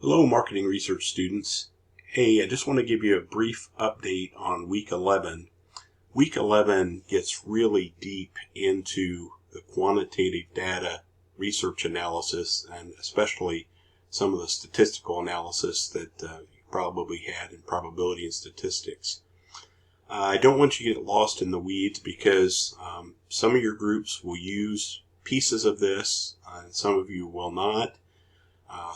Hello, marketing research students. Hey, I just want to give you a brief update on week 11. Week 11 gets really deep into the quantitative data research analysis and especially some of the statistical analysis that you probably had in probability and statistics. I don't want you to get lost in the weeds because some of your groups will use pieces of this and some of you will not.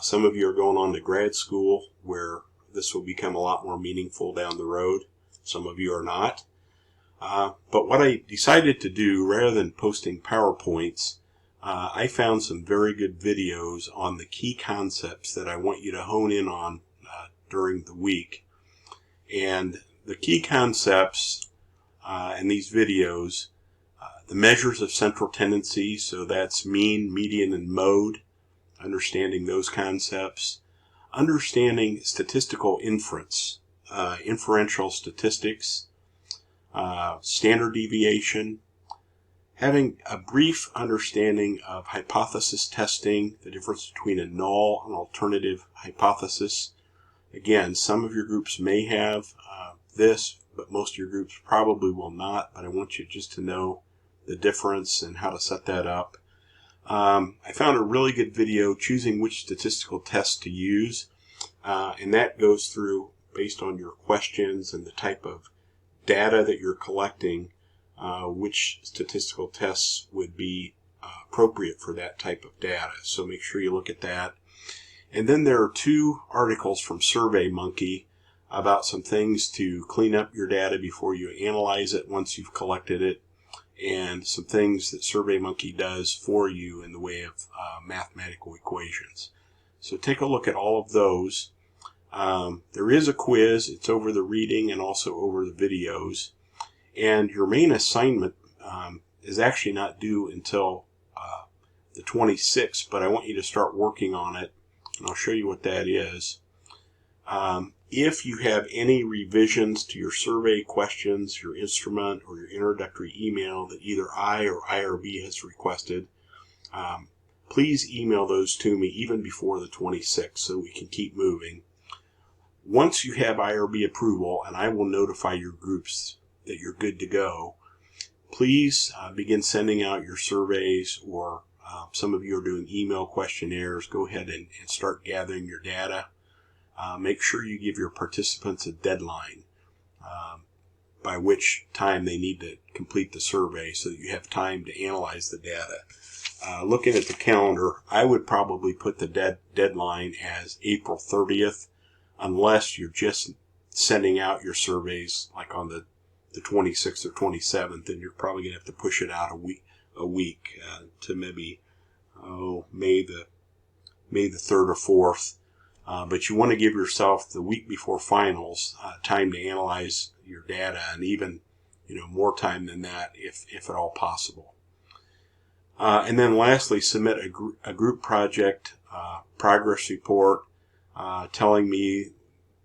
Some of you are going on to grad school where this will become a lot more meaningful down the road. Some of you are not. But what I decided to do, rather than posting PowerPoints, I found some very good videos on the key concepts that I want you to hone in on during the week. And the key concepts in these videos, the measures of central tendency, so that's mean, median, and mode. Understanding those concepts, understanding statistical inference, inferential statistics, standard deviation, having a brief understanding of hypothesis testing, the difference between a null and alternative hypothesis. Again, some of your groups may have this, but most of your groups probably will not, but I want you just to know the difference and how to set that up. I found a really good video choosing which statistical test to use, and that goes through based on your questions and the type of data that you're collecting, which statistical tests would be appropriate for that type of data. So make sure you look at that. And then there are two articles from SurveyMonkey about some things to clean up your data before you analyze it once you've collected it, and some things that SurveyMonkey does for you in the way of mathematical equations. So take a look at all of those. There is a quiz. It's over the reading and also over the videos. And your main assignment is actually not due until the 26th, but I want you to start working on it, and I'll show you what that is. If you have any revisions to your survey questions, your instrument, or your introductory email that either I or IRB has requested, please email those to me even before the 26th so we can keep moving. Once you have IRB approval, and I will notify your groups that you're good to go, please begin sending out your surveys, or some of you are doing email questionnaires. Go ahead and start gathering your data. Make sure you give your participants a deadline by which time they need to complete the survey so that you have time to analyze the data. Looking at the calendar, I would probably put the deadline as April 30th, unless you're just sending out your surveys like on the 26th or 27th, and you're probably going to have to push it out a week to maybe May the 3rd or 4th. But you want to give yourself the week before finals time to analyze your data, and even more time than that if at all possible. And then lastly, submit a group project progress report telling me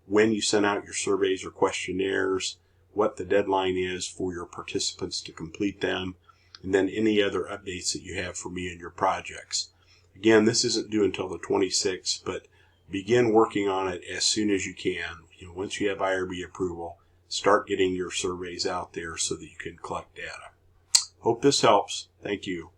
when you sent out your surveys or questionnaires, what the deadline is for your participants to complete them, and then any other updates that you have for me in your projects. Again, this isn't due until the 26th, but begin working on it as soon as you can. Once you have IRB approval, start getting your surveys out there so that you can collect data. Hope this helps. Thank you.